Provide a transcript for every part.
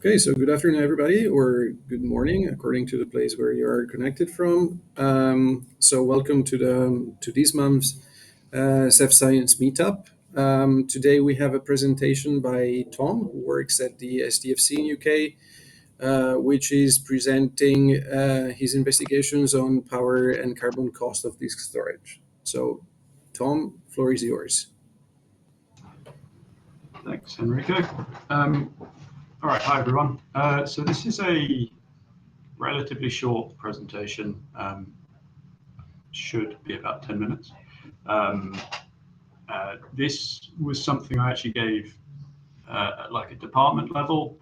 Okay, so good afternoon, everybody, or good morning, according to the place where you are connected from. So welcome to this month's Ceph Science Meetup. Today we have a presentation by Tom, who works at the SDFC in UK, which is presenting his investigations on power and carbon cost of disk storage. So, Tom, floor is yours. Thanks, Enrico. All right, hi everyone. So this is a relatively short presentation, should be about 10 minutes. This was something I actually gave at like a department level.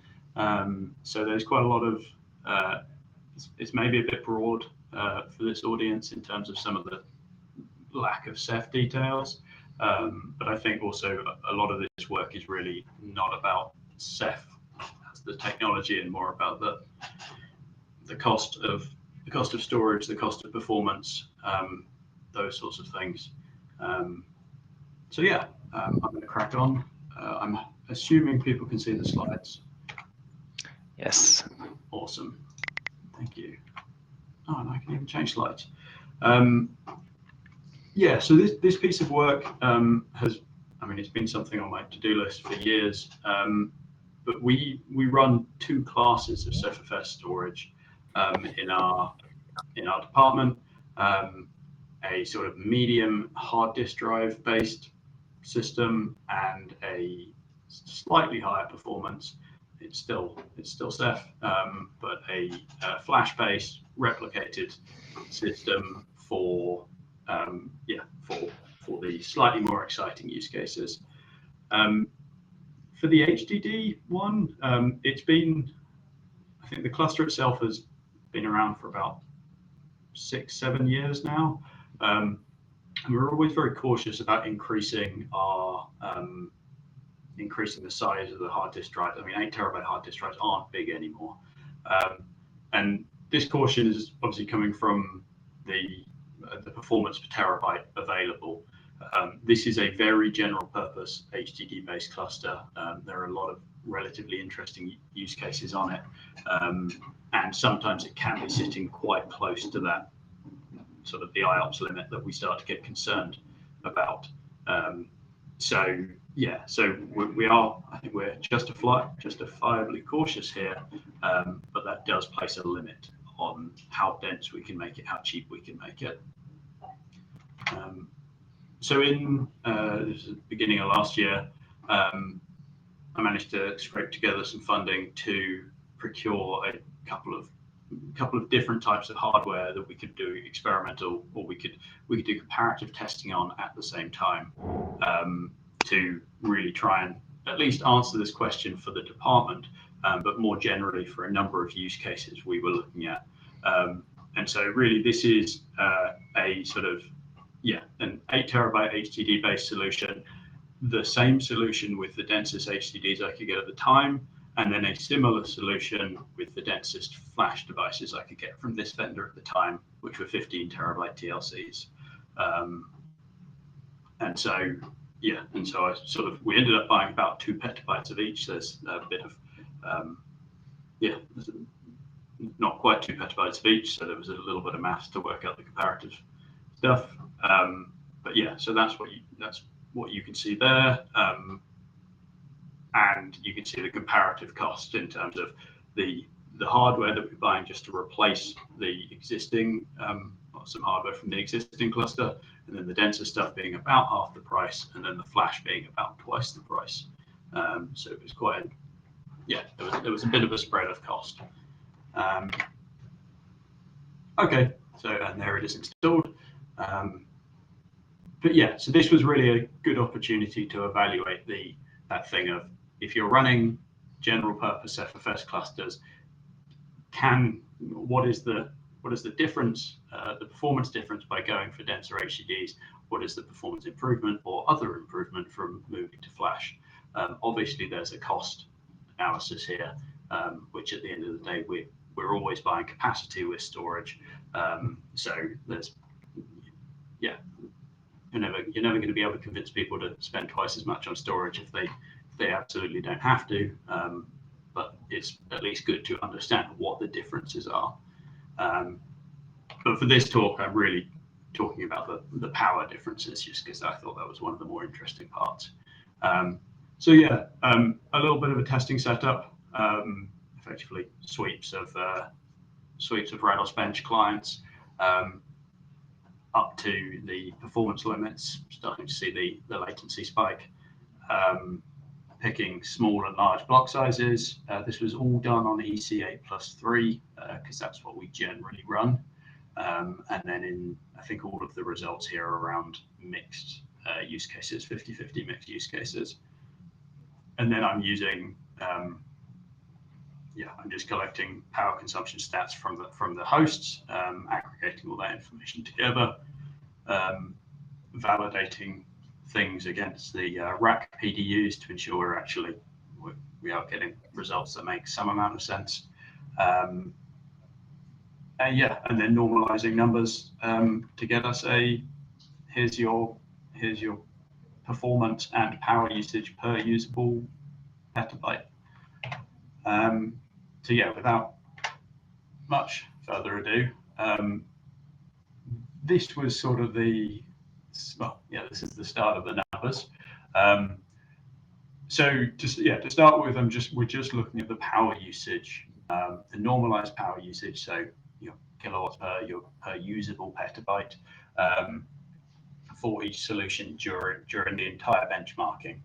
So there's quite a lot of, it's maybe a bit broad for this audience in terms of some of the lack of Ceph details. But I think also a lot of this work is really not about Ceph as the technology and more about the cost of storage, the cost of performance, those sorts of things. So yeah, I'm going to crack on. I'm assuming people can see the slides. Yes. Awesome. Thank you. Oh, and I can even change slides. Yeah, so this piece of work it's been something on my to-do list for years. But we run two classes of Cephfs storage in our department. A sort of medium hard disk drive based system and a slightly higher performance. It's still Ceph, but a flash based replicated system for the slightly more exciting use cases. For the HDD one, I think the cluster itself has been around for about 6-7 years now. And we're always very cautious about increasing the size of the hard disk drive. I mean, 8 terabyte hard disk drives aren't big anymore. And this caution is obviously coming from the performance per terabyte available. This is a very general purpose HDD based cluster. There are a lot of relatively interesting use cases on it. And sometimes it can be sitting quite close to that sort of the IOPS limit that we start to get concerned about. So we are, I think we're justifiably cautious here, but that does place a limit on how dense we can make it, how cheap we can make it. So in this is the beginning of last year, I managed to scrape together some funding to procure a couple of different types of hardware that we could do experimental, or we could do comparative testing on at the same time, to really try and at least answer this question for the department, but more generally for a number of use cases we were looking at. And so really this is a sort of an 8 terabyte HDD based solution, the same solution with the densest HDDs I could get at the time, and then a similar solution with the densest flash devices I could get from this vendor at the time, which were 15 terabyte TLCs. And so we ended up buying about 2 petabytes of each. There's a bit of not quite 2 petabytes of each, so there was a little bit of maths to work out the comparative stuff. But yeah, so that's what you can see there. And you can see the comparative cost in terms of the hardware that we're buying just to replace the existing, some hardware from the existing cluster, and then the denser stuff being about half the price, and then the flash being about twice the price. So it was quite, there was a bit of a spread of cost. Okay, so and there it is installed. But yeah, so this was really a good opportunity to evaluate that thing of, if you're running general purpose Cephfs clusters, what is the difference, the performance difference by going for denser HDDs? What is the performance improvement or other improvement from moving to flash? Obviously, there's a cost analysis here, which at the end of the day, we're always buying capacity with storage. So there's, you're never going to be able to convince people to spend twice as much on storage if they absolutely don't have to. but it's at least good to understand what the differences are. But for this talk, I'm really talking about the power differences, just because I thought that was one of the more interesting parts. So yeah, a little bit of a testing setup, effectively sweeps of Rados bench clients up to the performance limits, starting to see the latency spike, picking small and large block sizes. This was all done on EC8+3 because that's what we generally run. And then I think all of the results here are around mixed use cases, 50-50 mixed use cases. And then I'm using, I'm just collecting power consumption stats from the hosts, aggregating all that information together, validating things against the rack PDUs to ensure we are getting results that make some amount of sense. And then normalizing numbers to get us here's your performance and power usage per usable petabyte. So yeah, without much further ado, this was sort of this is the start of the numbers. So to start with, we're just looking at the power usage, the normalized power usage, so kilowatts per usable petabyte for each solution during the entire benchmarking.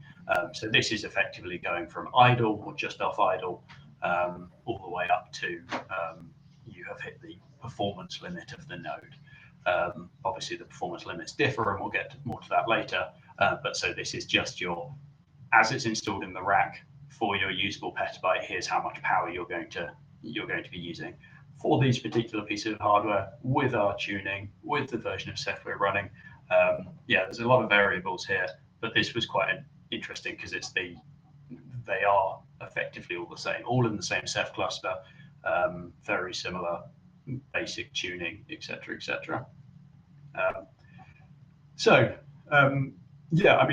So this is effectively going from idle or just off idle all the way up to you have hit the performance limit of the node. Obviously, the performance limits differ, and we'll get more to that later. But so this is just as it's installed in the rack for your usable petabyte. Here's how much power you're going to be using for these particular pieces of hardware with our tuning, with the version of Ceph we're running. There's a lot of variables here, but this was quite interesting because they are effectively all the same, all in the same Ceph cluster, very similar basic tuning, etc.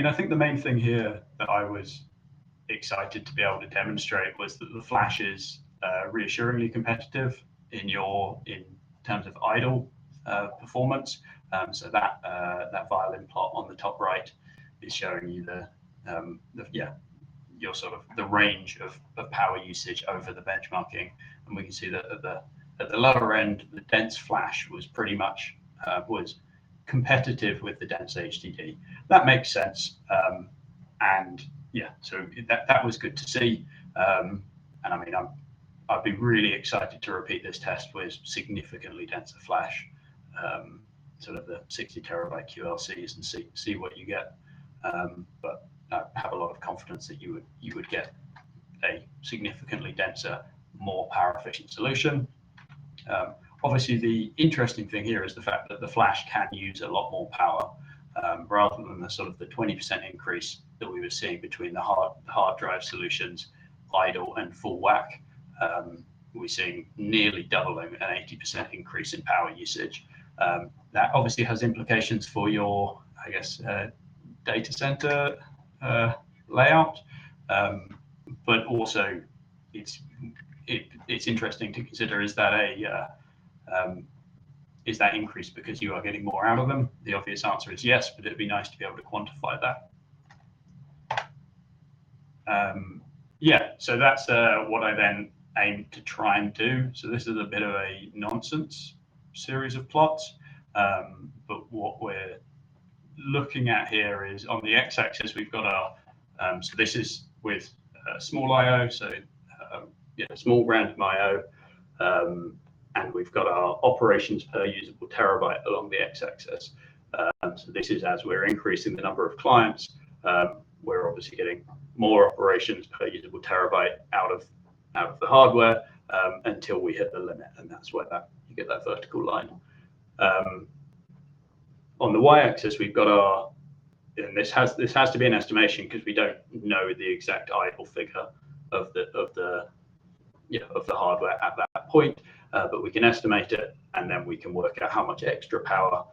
I think the main thing here that I was excited to be able to demonstrate was that the flash is reassuringly competitive in terms of idle performance. So that violin plot on the top right is showing you your sort of the range of power usage over the benchmarking, and we can see that at the lower end, the dense flash was pretty much was competitive with the dense HDD. That makes sense, so that was good to see. And I mean, I'd be really excited to repeat this test with significantly denser flash, sort of the 60 terabyte QLCs, and see what you get. But I have a lot of confidence that you would get a significantly denser, more power efficient solution. Obviously, the interesting thing here is the fact that the flash can use a lot more power, rather than the sort of the 20% increase that we were seeing between the hard drive solutions, idle and full whack. We're seeing nearly doubling, an 80% increase in power usage. That obviously has implications for your, I guess, data center layout, but also it's interesting to consider, is that increase because you are getting more out of them? The obvious answer is yes, but it'd be nice to be able to quantify that. So that's what I then aimed to try and do. So this is a bit of a nonsense series of plots, but what we're looking at here is on the x-axis we've got our, so this is with small I/O, so small random I/O, and we've got our operations per usable terabyte along the x-axis. So this is as we're increasing the number of clients, we're obviously getting more operations per usable terabyte out of the hardware until we hit the limit, and that's where you get that vertical line. On the y-axis, we've got our, and this has to be an estimation because we don't know the exact idle figure of the hardware at that point, but we can estimate it, and then we can work out how much extra power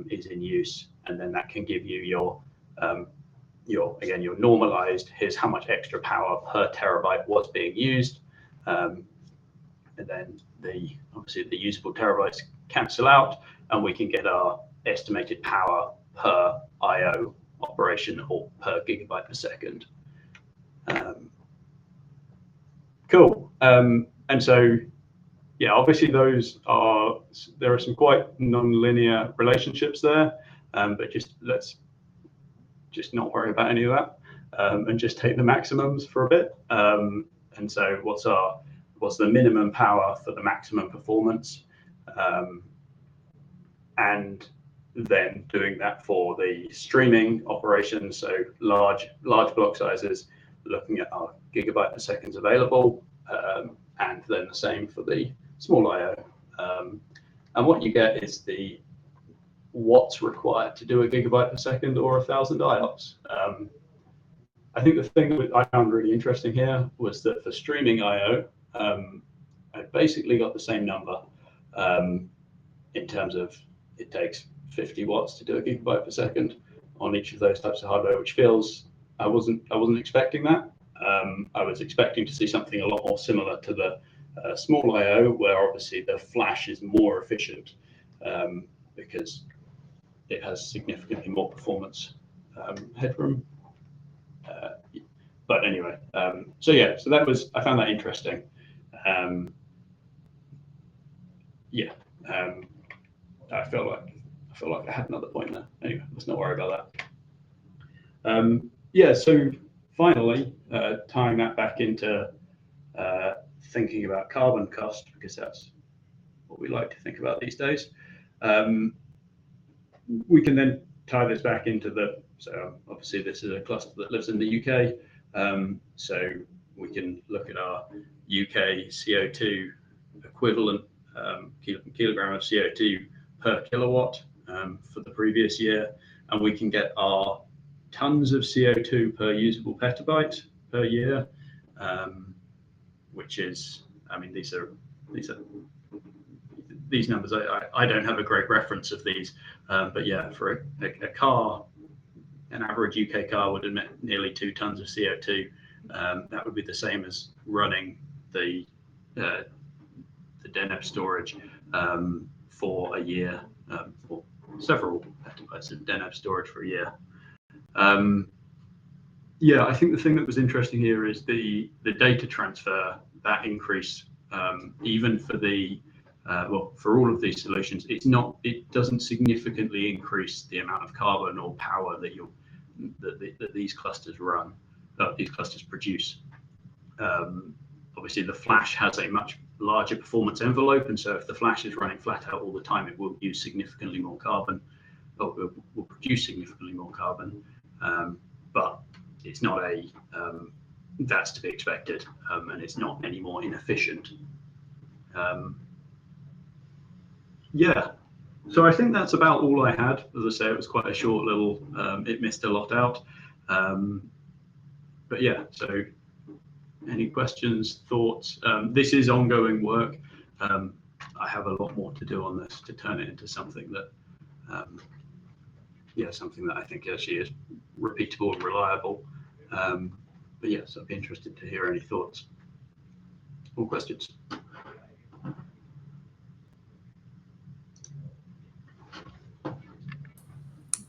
is in use, and then that can give you your you're normalized. Here's how much extra power per terabyte was being used. And then obviously the usable terabytes cancel out, and we can get our estimated power per IO operation or per gigabyte per second. Cool. And so, yeah, obviously there are some quite non-linear relationships there, but let's just not worry about any of that, and just take the maximums for a bit. And so what's the minimum power for the maximum performance? And then doing that for the streaming operations, so large block sizes, looking at our gigabyte per seconds available, and then the same for the small I/O. And what you get is what's required to do a gigabyte per second or 1,000 IOPS. I think the thing that I found really interesting here was that for streaming I/O, I basically got the same number in terms of it takes 50 watts to do a gigabyte per second on each of those types of hardware, which feels I wasn't expecting that. I was expecting to see something a lot more similar to the small I/O, where obviously the flash is more efficient because it has significantly more performance headroom. But anyway, so I found that interesting. I feel like I had another point there. Anyway, let's not worry about that. So finally, tying that back into thinking about carbon cost, because that's what we like to think about these days. We can then tie this back into so obviously this is a cluster that lives in the UK. So we can look at our UK CO2 equivalent kilogram of CO2 per kilowatt for the previous year, and we can get our tons of CO2 per usable petabyte per year, which is, I mean, these numbers. I don't have a great reference of these, but yeah, for a car, an average UK car would emit nearly 2 tons of CO2. That would be the same as running the DNEP storage for a year, for several petabytes of DNEP storage for a year. I think the thing that was interesting here is the data transfer, that increase, even for for all of these solutions, it doesn't significantly increase the amount of carbon or power that these clusters produce. Obviously, the flash has a much larger performance envelope, and so if the flash is running flat out all the time, it will use significantly more carbon, or will produce significantly more carbon. But it's not that's to be expected, and it's not any more inefficient. So I think that's about all I had. As I say, it was quite a short little, it missed a lot out. But yeah, so any questions, thoughts? This is ongoing work. I have a lot more to do on this to turn it into something that, something that I think actually is repeatable and reliable. But yes, I'd be interested to hear any thoughts or questions.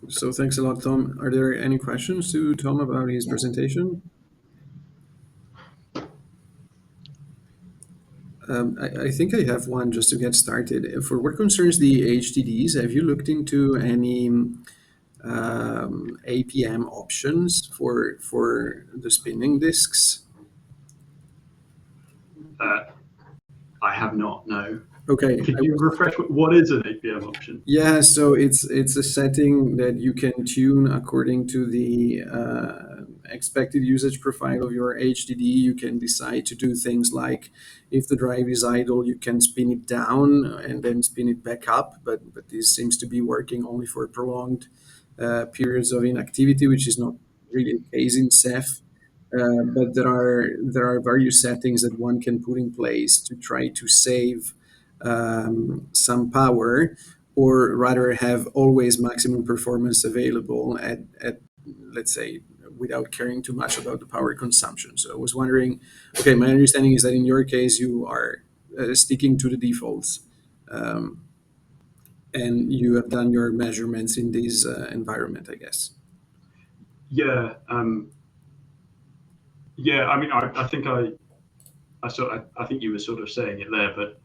So thanks a lot, Tom. Are there any questions to Tom about his presentation? I think I have one just to get started. For what concerns the HDDs, have you looked into any APM options for the spinning disks? I have not, no. Okay. Could you refresh what is an APM option? Yeah, so it's a setting that you can tune according to the expected usage profile of your HDD. You can decide to do things like, if the drive is idle, you can spin it down and then spin it back up. But this seems to be working only for prolonged periods of inactivity, which is not really the case in Ceph. But there are various settings that one can put in place to try to save some power, or rather have always maximum performance available at let's say without caring too much about the power consumption. So I was wondering, okay, my understanding is that in your case you are sticking to the defaults, and you have done your measurements in this environment, I guess. Yeah, yeah. I mean, I think I think you were sort of saying it there, but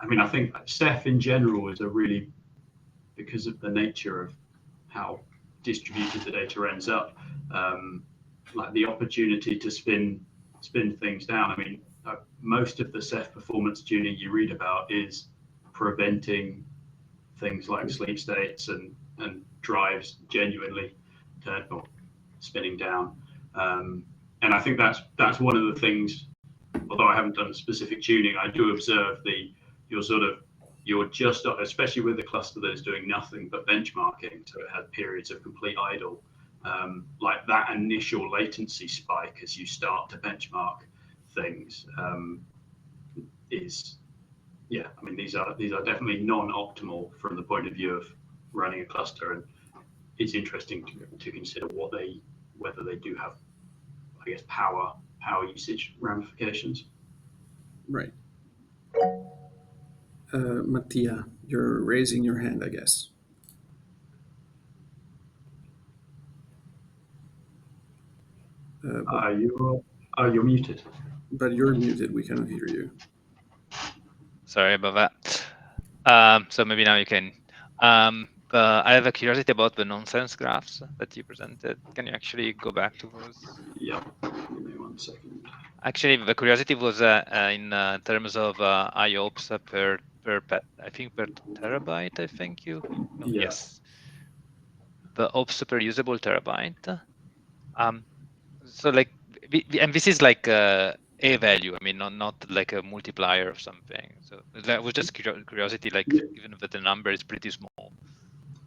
I mean, I think Ceph in general is a really, because of the nature of how distributed the data ends up, like the opportunity to spin things down. I mean, most of the Ceph performance tuning you read about is preventing things like sleep states and drives genuinely or spinning down. And I think that's one of the things. Although I haven't done specific tuning, I do observe you're just, especially with the cluster that is doing nothing but benchmarking, so it had periods of complete idle. Like that initial latency spike as you start to benchmark things is, yeah. I mean, these are definitely non-optimal from the point of view of running a cluster, and it's interesting to consider whether they do have, I guess, power usage ramifications. Right. Mattia, you're raising your hand, I guess. You're muted. But you're muted. We cannot hear you. Sorry about that. So maybe now you can. But I have a curiosity about the nonsense graphs that you presented. Can you actually go back to those? Yeah. Give me 1 second. Actually, the curiosity was in terms of IOPS per I think per terabyte. I think you. No, Yeah. Yes. The OPS per usable terabyte. So like, and this is like a value. I mean, not like a multiplier of something. So that was just curiosity, like given that the number is pretty small.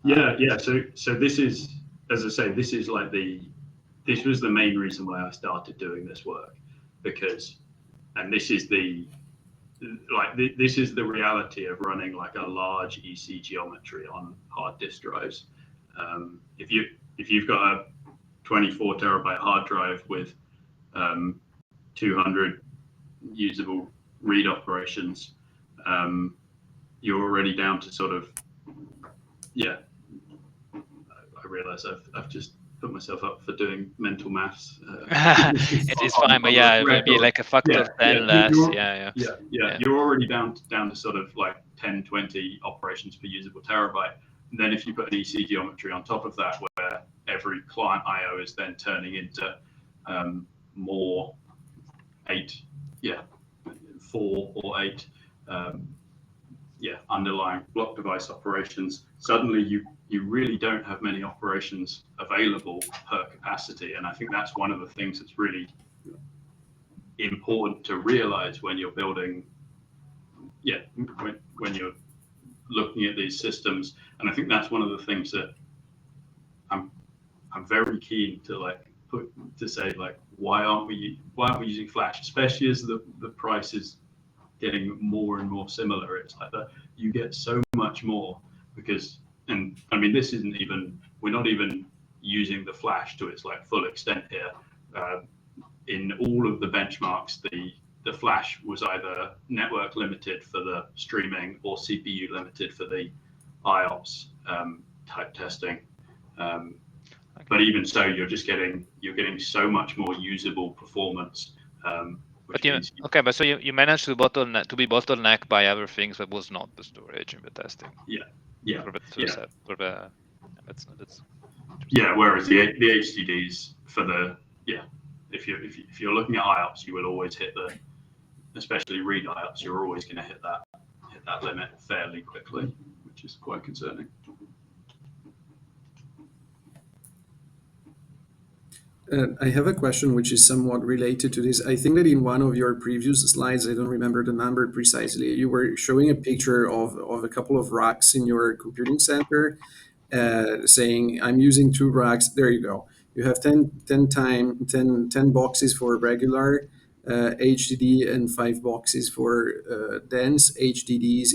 Yeah. So this is, as I say, this was the main reason why I started doing this work, because, and this is the reality of running like a large EC geometry on hard disk drives. If you've got a 24 terabyte hard drive with 200 usable read operations, you're already down to sort of, yeah. I realize I've just put myself up for doing mental maths. It's fine, but yeah, it would be like a factor of 10 less. Yeah. You're already down to sort of like 10, 20 operations per usable terabyte. And then if you put an EC geometry on top of that, where every client IO is then turning into more 4 or 8 underlying block device operations, suddenly you really don't have many operations available per capacity. And I think that's one of the things that's really important to realize when you're building, when you're looking at these systems. And I think that's one of the things that I'm very keen to say, like, why aren't we using Flash, especially as the price is getting more and more similar. It's like that you get so much more because, and I mean, we're not even using the Flash to its like full extent here. In all of the benchmarks, the Flash was either network limited for the streaming or CPU limited for the IOPS type testing. But even so, you're getting so much more usable performance. But so you managed to be bottlenecked by other things that was not the storage in the testing. Yeah. That's Whereas the HDDs if you're looking at IOPS, you will always hit especially read IOPS, you're always going to hit that limit fairly quickly, which is quite concerning. I have a question which is somewhat related to this. I think that in one of your previous slides, I don't remember the number precisely, you were showing a picture of a couple of racks in your computing center, saying, I'm using 2 racks. There you go. You have 10 boxes for regular HDD and 5 boxes for dense HDDs.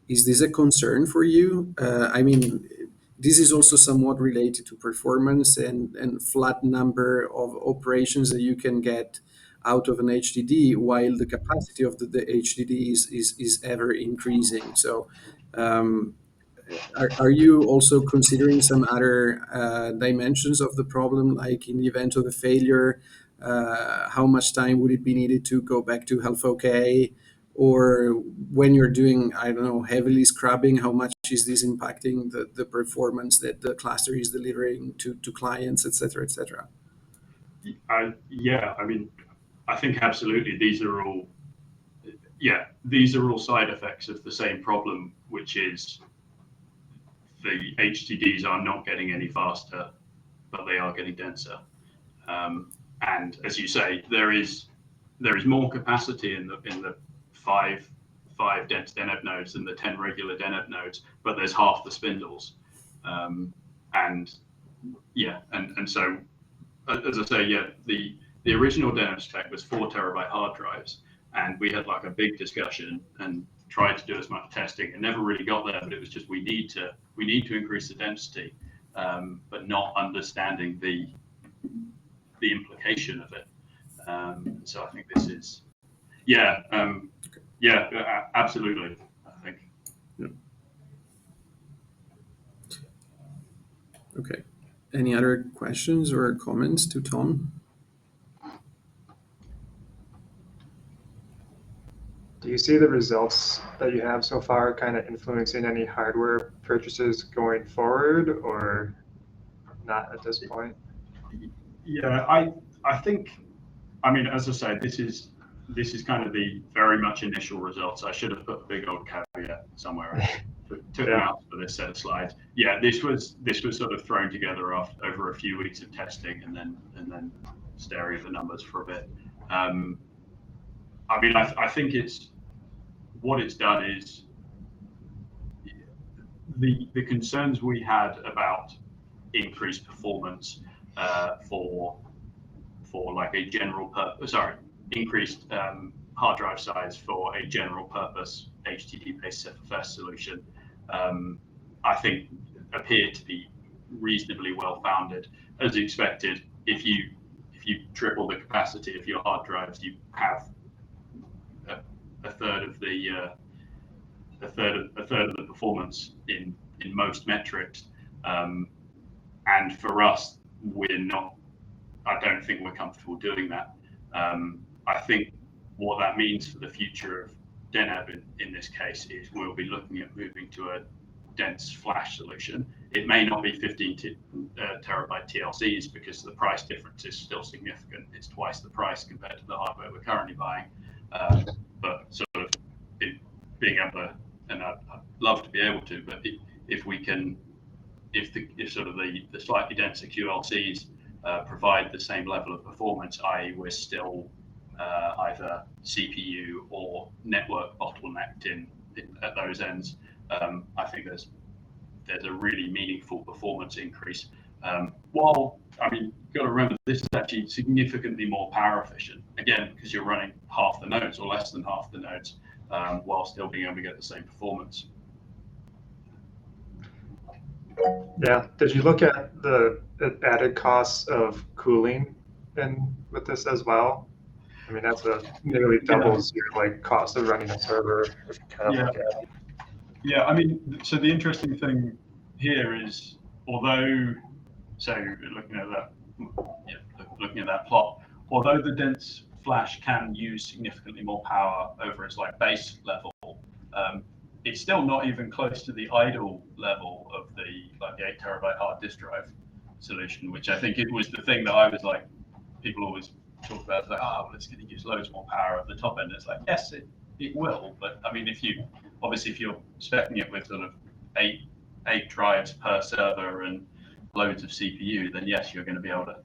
Is this a concern for you? I mean, this is also somewhat related to performance and flat number of operations that you can get out of an HDD, while the capacity of the HDD is ever increasing. So, um, are you also considering some other dimensions of the problem, like in the event of a failure, how much time would it be needed to go back to health OK? Or when you're doing, I don't know, heavily scrubbing, how much is this impacting the performance that the cluster is delivering to clients, et cetera, et cetera? Yeah, I mean, I think absolutely these are all side effects of the same problem, which is the HDDs are not getting any faster, but they are getting denser. And as you say, there is more capacity in the five dense DNF nodes than the 10 regular DNF nodes, but there's half the spindles. And yeah, and so as I say, yeah, the original DNF spec was 4 terabyte hard drives, and we had like a big discussion and tried to do as much testing and never really got there. But it was just we need to increase the density, but not understanding the implication of it. So I think this is, absolutely. I think. Yeah. Okay. Any other questions or comments to Tom? Do you see the results that you have so far kind of influencing any hardware purchases going forward, or not at this point? Yeah, I think, I mean, as I say, this is kind of the very much initial results. I should have put a big old caveat somewhere. I took them out for this set of slides. Yeah, this was sort of thrown together over a few weeks of testing and then staring at the numbers for a bit. I mean, I think what it's done is the concerns we had about increased performance for like a general purpose, increased hard drive size for a general purpose HTTP-based CFS solution, I think appeared to be reasonably well founded. As expected, if you triple the capacity of your hard drives, you have a third of the performance in most metrics. And for us, I don't think we're comfortable doing that. I think what that means for the future of DNAB in this case is we'll be looking at moving to a dense flash solution. It may not be 15 terabyte TLCs because the price difference is still significant. It's twice the price compared to the hardware we're currently buying. But sort of being able to, and I'd love to be able to, but if we can, if sort of the slightly denser QLCs provide the same level of performance, i.e. we're still either CPU or network bottlenecked at those ends, I think there's a really meaningful performance increase. While, I mean, you've got to remember, this is actually significantly more power efficient, again, because you're running half the nodes or less than half the nodes, while still being able to get the same performance. Yeah. Did you look at the added costs of cooling with this as well? I mean, that's nearly doubles your like cost of running a server. If you kind of look at it. Yeah, I mean, so the interesting thing here is, looking at that plot, although the dense flash can use significantly more power over its like base level, it's still not even close to the idle level of the 8 terabyte hard disk drive solution, which I think it was the thing that I was like, people always talk about, like, well, it's going to use loads more power at the top end. It's like, yes, it will, but I mean, if you're speccing it with sort of eight drives per server and loads of CPU, then yes, you're going to be able to,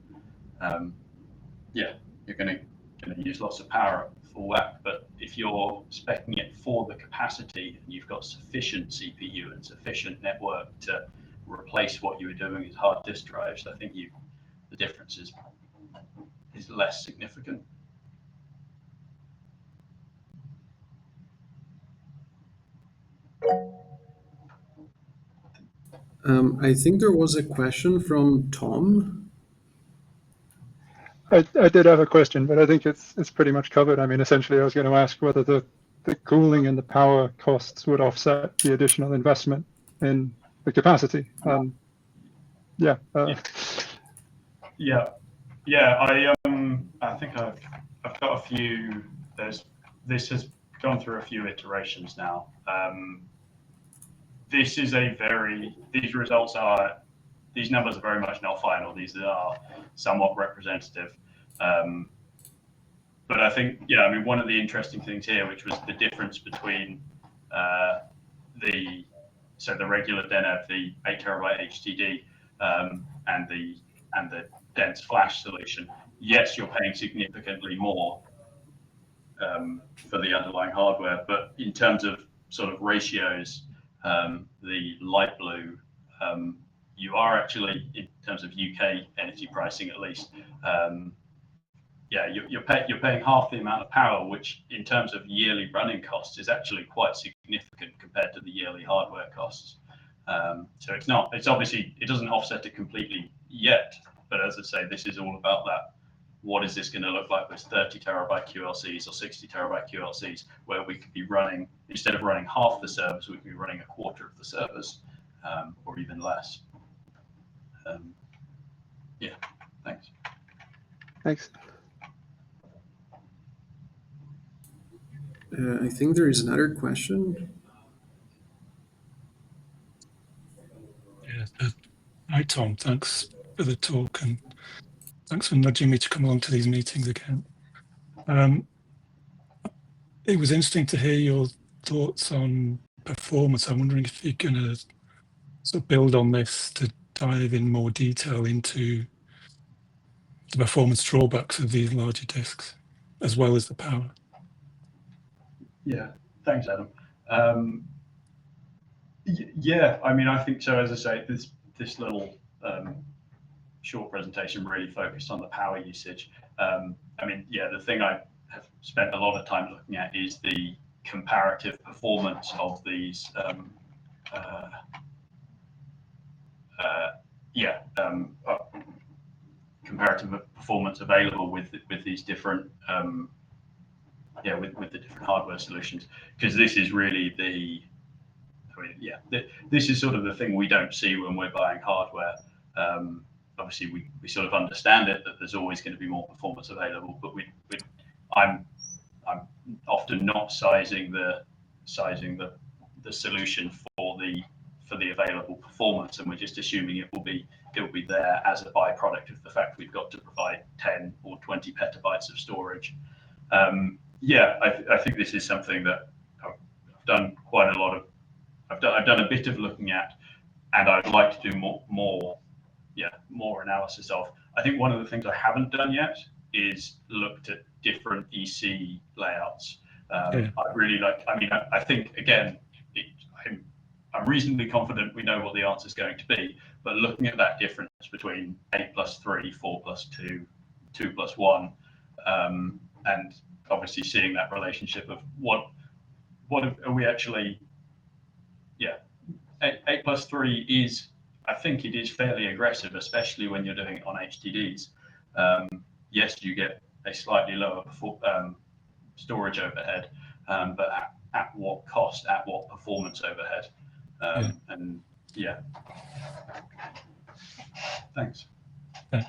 you're going to use lots of power for whack. But if you're speccing it for the capacity and you've got sufficient CPU and sufficient network to replace what you were doing as hard disk drives, I think the difference is less significant. I think there was a question from Tom. I did have a question, but I think it's pretty much covered. I mean, essentially, I was going to ask whether the cooling and the power costs would offset the additional investment in the capacity. Yeah. Yeah, I think I've got a few. This has gone through a few iterations now. These numbers are very much not final. These are somewhat representative. But I think, I mean, one of the interesting things here, which was the difference between the regular DNF, the 8 terabyte HDD, and the dense flash solution. Yes, you're paying significantly more for the underlying hardware, but in terms of sort of ratios, the light blue, you are actually, in terms of UK energy pricing at least, you're paying half the amount of power, which in terms of yearly running costs is actually quite significant compared to the yearly hardware costs. So it's obviously, it doesn't offset it completely yet, but as I say, this is all about that. What is this going to look like with 30 terabyte QLCs or 60 terabyte QLCs, where we could be running, instead of running half the servers, we could be running a quarter of the servers, or even less. Yeah, thanks. Thanks. I think there is another question. Yeah. Hi, Tom. Thanks for the talk and thanks for nudging me to come along to these meetings again. It was interesting to hear your thoughts on performance. I'm wondering if you're going to sort of build on this to dive in more detail into the performance drawbacks of these larger disks, as well as the power. Yeah, thanks, Adam. Yeah, I mean, I think so. As I say, this little short presentation really focused on the power usage. I mean, yeah, the thing I have spent a lot of time looking at is the comparative performance of these. Comparative performance available with these different with the different hardware solutions, because this is really this is sort of the thing we don't see when we're buying hardware. Obviously, we sort of understand it, that there's always going to be more performance available, but I'm often not sizing the solution for the available performance, and we're just assuming it will be there as a byproduct of the fact we've got to provide 10 or 20 petabytes of storage. I think this is something that I've done quite a lot of. I've done a bit of looking at, and I'd like to do more analysis of. I think one of the things I haven't done yet is looked at different EC layouts. I really like. I mean, I think again, I'm reasonably confident we know what the answer is going to be, but looking at that difference between 8+3, 4+2, 2+1, and obviously seeing that relationship of what are we actually. 8+3 is, I think it is fairly aggressive, especially when you're doing it on HDDs. Yes, you get a slightly lower storage overhead, but at what cost, at what performance overhead? And yeah, thanks. Yeah.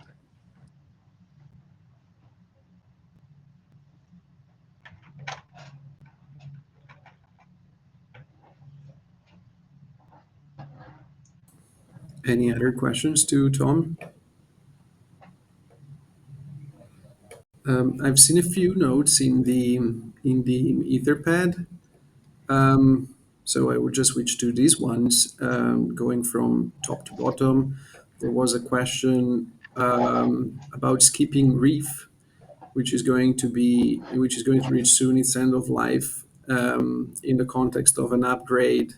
Any other questions to Tom? I've seen a few notes in the Etherpad, so I will just switch to these ones. Going from top to bottom, there was a question about skipping Reef, which is going to reach soon its end of life, in the context of an upgrade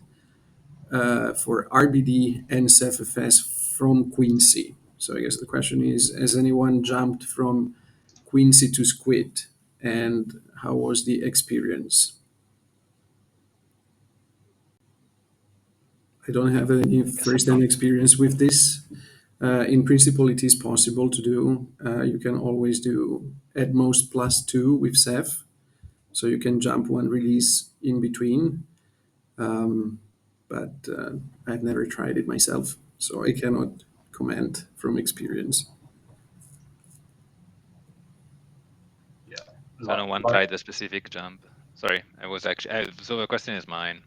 for RBD and CephFS from Quincy. So I guess the question is, has anyone jumped from Quincy to Squid, and how was the experience? I don't have any first-hand experience with this. In principle, it is possible to do. You can always do at most +2 with Ceph, so you can jump one release in between. But I've never tried it myself, so I cannot comment from experience. Yeah. So no one tried a specific jump. Sorry, I was actually. So the question is mine.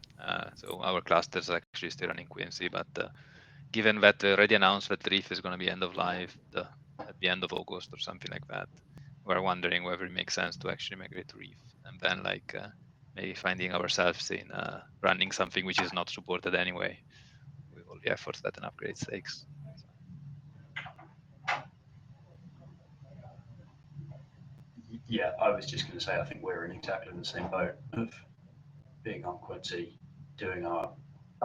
So our cluster is actually still running Quincy, but given that they already announced that Reef is going to be end of life at the end of August or something like that, we're wondering whether it makes sense to actually migrate to Reef and then maybe finding ourselves in running something which is not supported anyway, with all the efforts that an upgrade takes. Yeah, I was just going to say, I think we're in exactly the same boat of being on Quincy,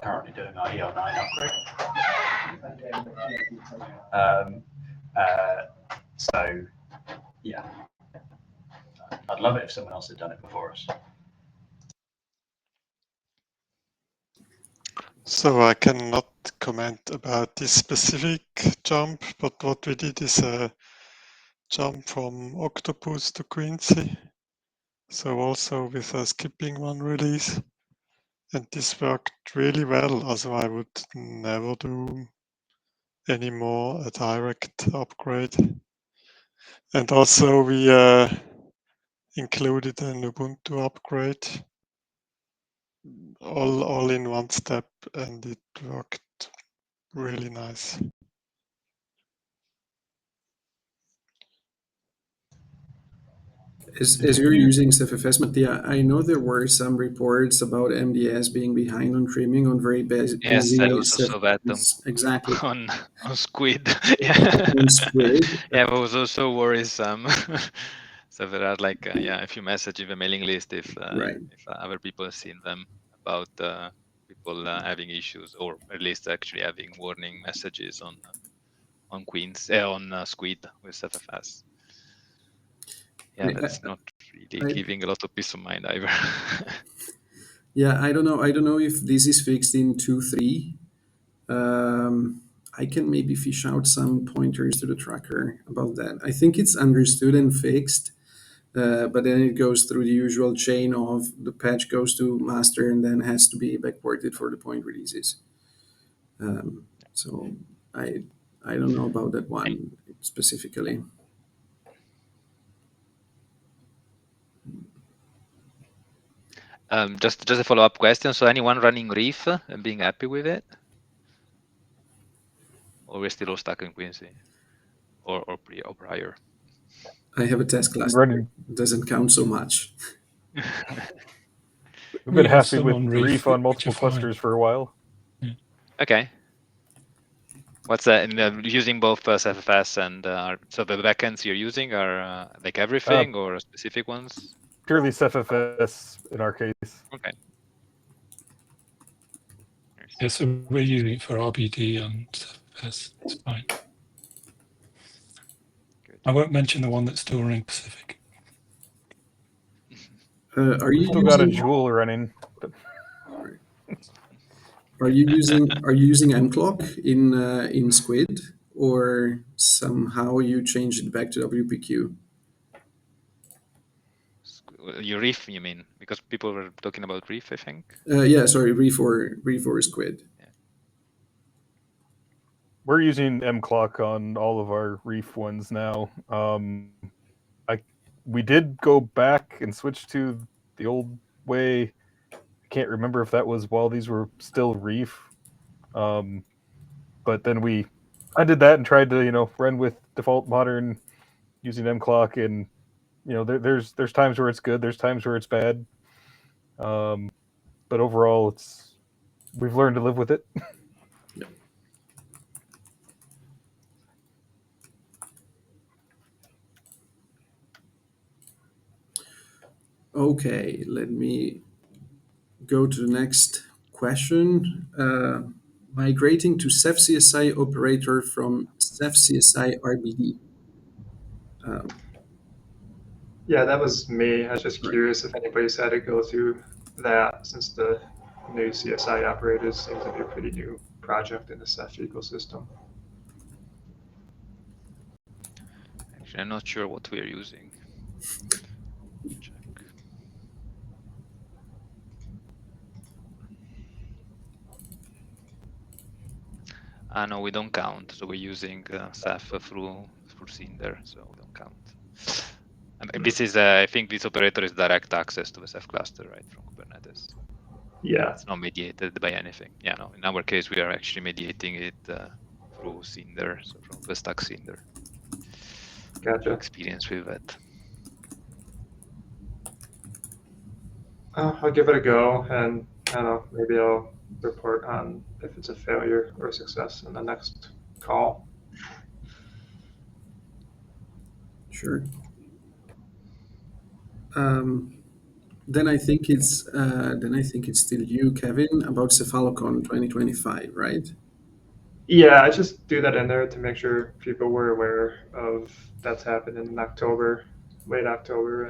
currently doing our ER9 upgrade. So, yeah, I'd love it if someone else had done it before us. So I cannot comment about this specific jump, but what we did is a jump from Octopus to Quincy. So also with skipping one release. And this worked really well. Also I would never do any more a direct upgrade. And also we included an Ubuntu upgrade all in one step, and it worked really nice. As you're using CephFS, Mattia, I know there were some reports about MDS being behind on trimming on very busy Yes, I also saw that exactly on Squid. Yeah, on Squid. yeah, it was also worrisome. So there are if you message in the mailing list, if Right. other people have seen them about people having issues, or at least actually having warning messages on Squid with CephFS. Yeah, that's not really giving a lot of peace of mind either. Yeah, I don't know. I don't know if this is fixed in 2.3. I can maybe fish out some pointers to the tracker about that. I think it's understood and fixed, but then it goes through the usual chain of the patch goes to master and then has to be backported for the point releases. So I don't know about that one specifically. Just a follow-up question. So anyone running Reef and being happy with it? Or we're still all stuck in Quincy? Or prior? I have a test cluster. Running. It doesn't count so much. We've been happy some with on Reef on multiple which are fine. clusters for a while. Yeah. Okay. What's that? And using both CephFS and so the backends you're using are like everything or specific ones? Purely CephFS in our case. Okay. Yeah, so we're using it for RBD and CephFS. It's fine. Good. I won't mention the one that's still running Pacific. Are you Still got a Joule running. Are you using mclock in Squid, or somehow you changed it back to WPQ? Your Reef, you mean? Because people were talking about Reef, I think. Yeah, sorry, Reef or Squid. Yeah. We're using mclock on all of our Reef ones now. We did go back and switch to the old way. I can't remember if that was while these were still Reef. But then I did that and tried to, run with default modern using mclock, and there's times where it's good, there's times where it's bad. But overall we've learned to live with it. Yeah. Okay, let me go to the next question. Migrating to Ceph CSI operator from Ceph CSI RBD. Yeah, that was me. I was just Right. curious if anybody's had to go through that since the new CSI operators seems to be a pretty new project in the Ceph ecosystem. Actually, I'm not sure what we're using. Check. No, we don't count. So we're using Ceph through Cinder, so we don't count. This is, I think, this operator is direct access to the Ceph cluster, right, from Kubernetes. Yeah. It's not mediated by anything. Yeah, no. In our case, we are actually mediating it through Cinder, so from the stack Cinder. Gotcha. Experience with that. I'll give it a go, and I don't know, maybe I'll report on if it's a failure or a success in the next call. Sure. Then I think it's still you, Kevin, about Cephalocon 2025, right? Yeah, I just do that in there to make sure people were aware of that's happening in October, late October,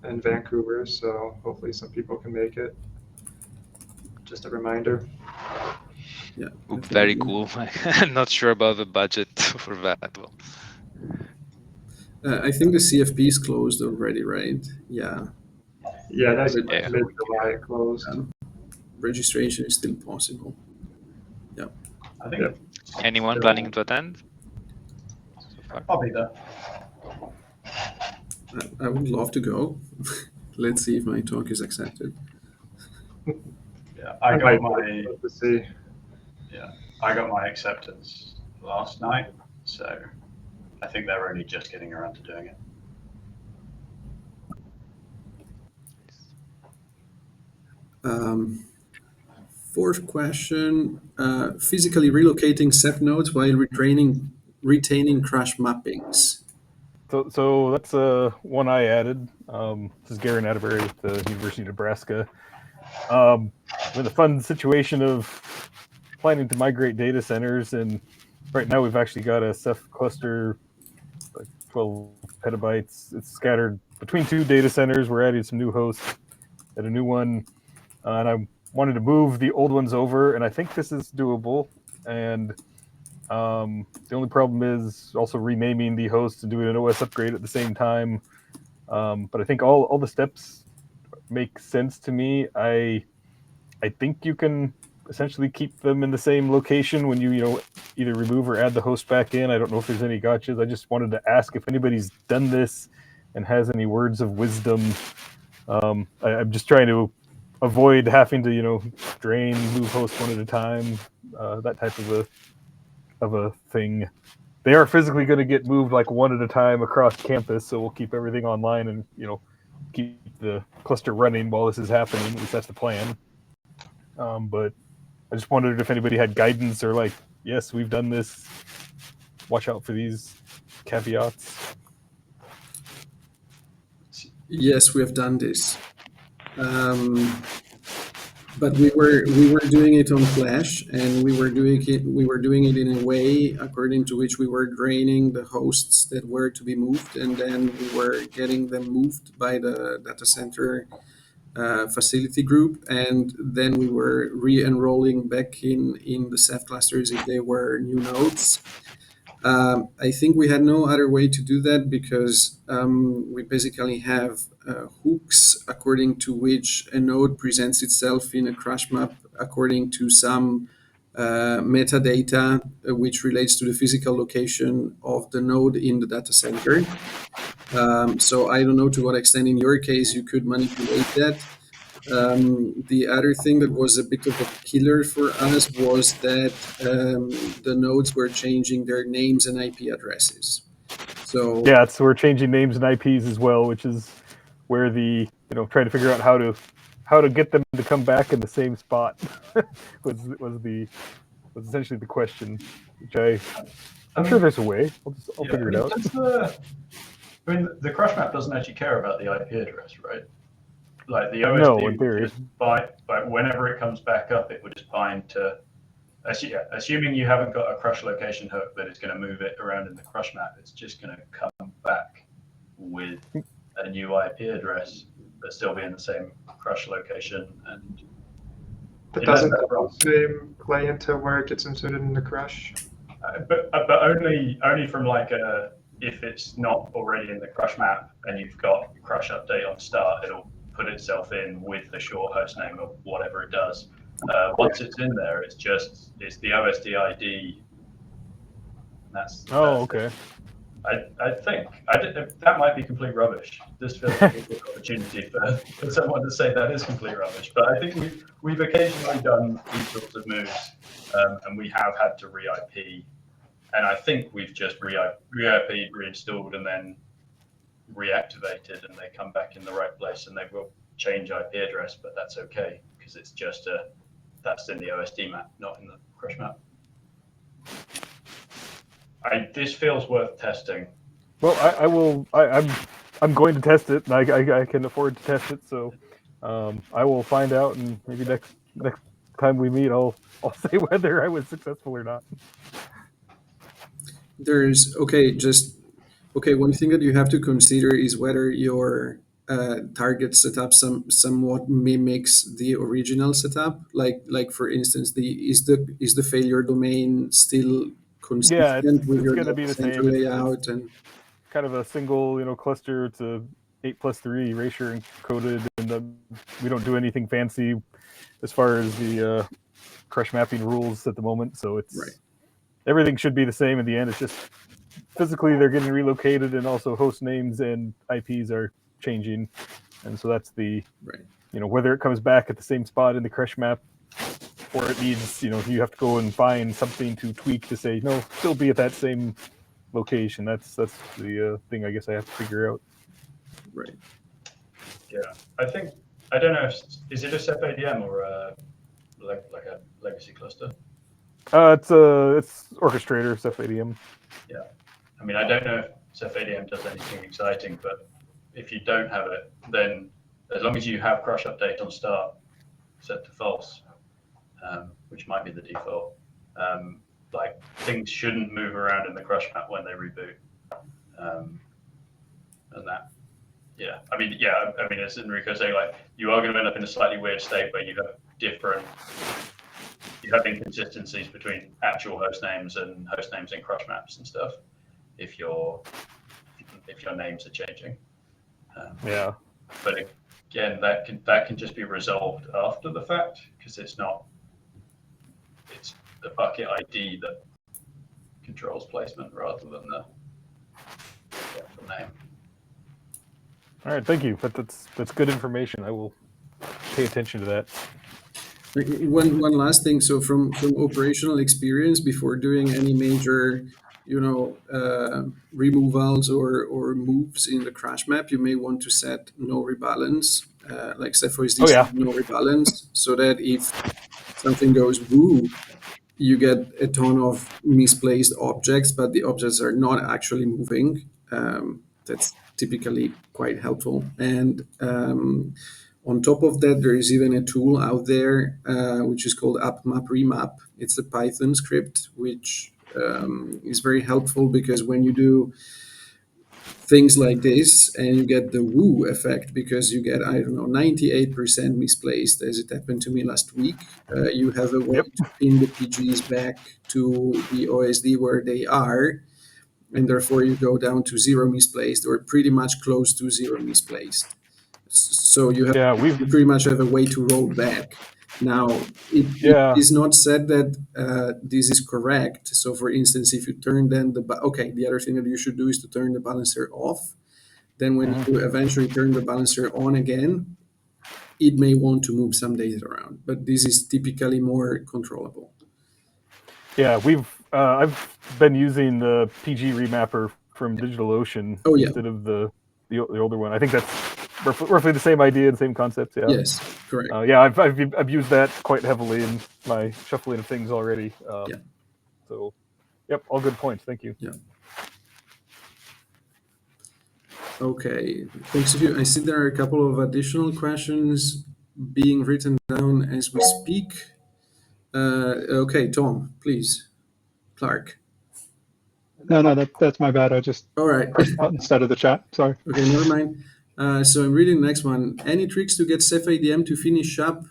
and Vancouver. So hopefully some people can make it. Just a reminder. Yeah. Very definitely. cool. I'm not sure about the budget for that. Well, I think the CFP is closed already, right? Yeah. Yeah, that's Yeah. mid-July it closed. Registration is still possible. Yeah. I think. Yep. Anyone planning to attend so far? I'll be there. I would love to go. Let's see if my talk is accepted. Yeah, I might got my love to see. I got my acceptance last night, so I think they're only just getting around to doing it. Fourth question, physically relocating Ceph nodes while retaining crash mappings. So that's one I added. This is Garen Atterbury with the University of Nebraska. I'm in the fun situation of planning to migrate data centers, and right now we've actually got a Ceph cluster, like 12 petabytes. It's scattered between two data centers. We're adding some new hosts at a new one, and I wanted to move the old ones over, and I think this is doable. And the only problem is also renaming the host and doing an OS upgrade at the same time. But I think all the steps make sense to me. I think you can essentially keep them in the same location when you either remove or add the host back in. I don't know if there's any gotchas. I just wanted to ask if anybody's done this and has any words of wisdom. I'm just trying to avoid having to drain, move hosts one at a time, that type of a thing. They are physically going to get moved like one at a time across campus, so we'll keep everything online and keep the cluster running while this is happening. At least that's the plan. But I just wondered if anybody had guidance or like, yes, we've done this. Watch out for these caveats. Yes, we have done this. But we were doing it on Flash, and we were doing it in a way according to which we were draining the hosts that were to be moved, and then we were getting them moved by the data center facility group, and then we were re-enrolling back in the Ceph clusters if they were new nodes. I think we had no other way to do that because we basically have hooks according to which a node presents itself in a crash map according to some metadata which relates to the physical location of the node in the data center. So I don't know to what extent in your case you could manipulate that. The other thing that was a bit of a killer for us was that the nodes were changing their names and IP addresses. So yeah, so we're changing names and IPs as well, which is where the trying to figure out how to get them to come back in the same spot was essentially the question. Which I'm sure there's a way. I'll figure it out. The crash map doesn't actually care about the IP address, right? Like the No, OSD in theory. just whenever it comes back up, it would just bind to. Assuming you haven't got a crush location hook that is going to move it around in the crush map, it's just going to come back with a new IP address, but still be in the same crush location. And But Unless doesn't that's the wrong. host name play into where it gets inserted in the crush? But only from like if it's not already in the crush map and you've got crush update on start, it'll put itself in with the short host name or whatever it does. Once it's in there, it's the OSD ID. That's okay. I think that might be complete rubbish. This feels like a good opportunity for someone to say that is complete rubbish. But I think we've occasionally done these sorts of moves, and we have had to re-IP. And I think we've just re-IP'd, reinstalled, and then reactivated, and they come back in the right place, and they will change IP address, but that's okay because it's just that's in the OSD map, not in the crush map. This feels worth testing. Well, I will. I'm going to test it. I can afford to test it, so I will find out, and maybe next time we meet, I'll say whether I was successful or not. There's one thing that you have to consider is whether your target setup somewhat mimics the original setup. Like for instance, is the failure domain still Yeah, consistent with it's your going to data be the center same. layout? And kind of a single, cluster. It's a 8+3 erasure encoded, and we don't do anything fancy as far as the crush mapping rules at the moment. So it's right. Everything should be the same in the end. It's just physically they're getting relocated, and also host names and IPs are changing, and so that's the right. Whether it comes back at the same spot in the crush map, or it needs you have to go and find something to tweak to say no, still be at that same location. That's the thing I guess I have to figure out. Right. Yeah, I don't know. Is it a Ceph ADM or like a legacy cluster? It's orchestrator Ceph ADM. Yeah, I mean, I don't know if Ceph ADM does anything exciting, but if you don't have it, then as long as you have crush update on start set to false, which might be the default, like things shouldn't move around in the crush map when they reboot, and that. Yeah, I mean, as Enrico saying, like you are going to end up in a slightly weird state where you have inconsistencies between actual host names and host names in crush maps and stuff. If your names are changing. Yeah. But again, that can just be resolved after the fact because it's the bucket ID that controls placement rather than the actual name. All right, thank you. That's good information. I will pay attention to that. One last thing. So from operational experience, before doing any major, removals or moves in the crash map, you may want to set no rebalance, like CephOSD no rebalance, so that if something goes woo, you get a ton of misplaced objects, but the objects are not actually moving. That's typically quite helpful. And on top of that, there is even a tool out there which is called appmap-remap. It's a Python script which is very helpful because when you do things like this and you get the woo effect because you get 98% misplaced, as it happened to me last week, you have a way to pin the PGs back to the OSD where they are, and therefore you go down to 0 misplaced or pretty much close to 0 misplaced. So you pretty much have a way to roll back. Now, it is not said that this is correct. So, for instance, if you turn then the other thing that you should do is to turn the balancer off. Then when you eventually turn the balancer on again, it may want to move some data around. But this is typically more controllable. Yeah, I've been using the PG remapper from DigitalOcean instead of the older one. I think that's roughly the same idea, the same concept. Yeah. Yes, correct. I've used that quite heavily in my shuffling of things already. So, yep, all good points. Thank you. Yeah. Okay, thanks to you. I see there are a couple of additional questions being written down as we speak. Okay, Tom, please. Clark. No, that's my bad. I just all right pressed out instead of the chat. Sorry. Okay, never mind. So I'm reading the next one. Any tricks to get Ceph ADM to finish up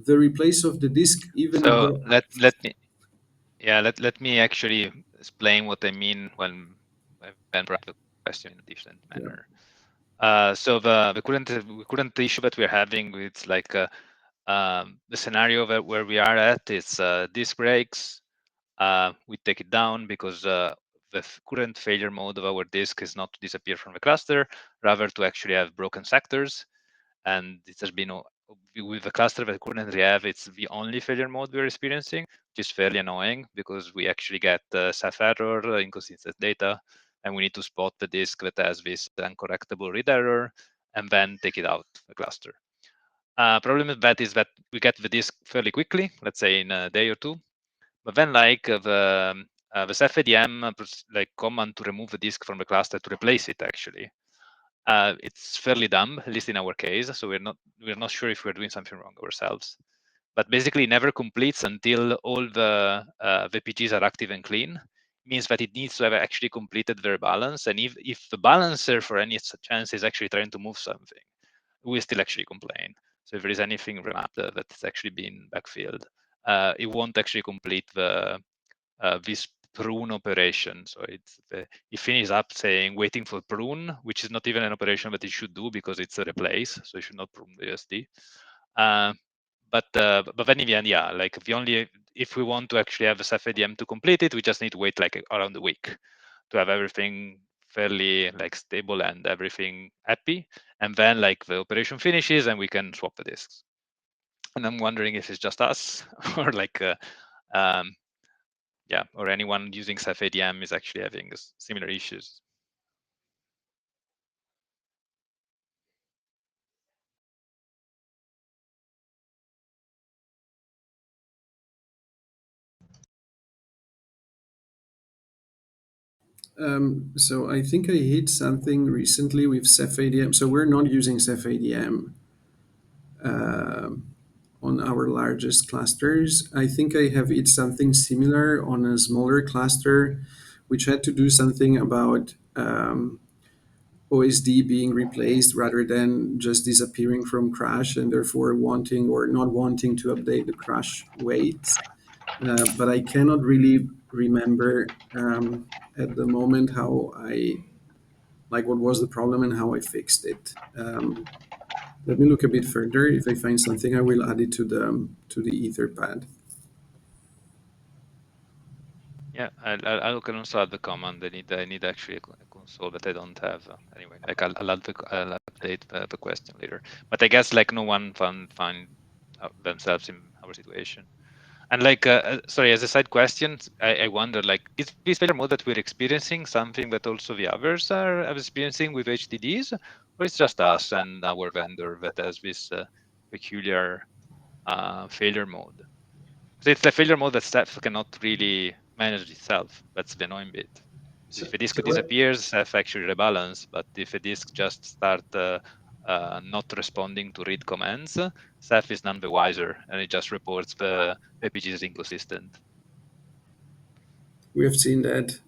the replace of the disk, even So though let me actually explain what I mean when I then brought the question in a different manner. So the current issue that we're having with like the scenario where we are at is disk breaks. We take it down because the current failure mode of our disk is not to disappear from the cluster, rather to actually have broken sectors. And it has been with the cluster that we currently have, it's the only failure mode we're experiencing, which is fairly annoying because we actually get Ceph error, inconsistent data, and we need to spot the disk that has this uncorrectable read error and then take it out the cluster. Problem with that is that we get the disk fairly quickly, let's say in a day or two, but then like the Ceph ADM like command to remove the disk from the cluster to replace it actually. It's fairly dumb, at least in our case. So we're not sure if we're doing something wrong ourselves. But basically, it never completes until all the VPGs are active and clean. Means that it needs to have actually completed their balance. And if the balancer, for any chance, is actually trying to move something, we still actually complain. So if there is anything remapped that's actually been backfilled, it won't actually complete the this prune operation. So it finishes up saying waiting for prune, which is not even an operation that it should do because it's a replace. So it should not prune the USD. But then in the end, yeah, like if we want to actually have a Ceph ADM to complete it, we just need to wait like around a week to have everything fairly like stable and everything happy. And then like the operation finishes and we can swap the disks. And I'm wondering if it's just us or like yeah, or anyone using Ceph ADM is actually having similar issues. so I think I hit something recently with Ceph ADM. So we're not using Ceph ADM on our largest clusters. I think I have hit something similar on a smaller cluster, which had to do something about OSD being replaced rather than just disappearing from crash and therefore wanting or not wanting to update the crash weights. But I cannot really remember at the moment how what was the problem and how I fixed it. Let me look a bit further. If I find something, I will add it to the Etherpad. Yeah, I can also add the command. I need actually a console that I don't have. Anyway, like I'll update the question later. But I guess like no one find themselves in our situation. And like, sorry, as a side question, I wonder, like, is this failure mode that we're experiencing something that also the others are experiencing with HDDs, or it's just us and our vendor that has this peculiar failure mode? So it's the failure mode that Ceph cannot really manage itself. That's the annoying bit. So, If a disk so disappears, Ceph actually rebalance. But if a disk just start not responding to read commands, Ceph is none the wiser, and it just reports the PPG is inconsistent. We have seen that.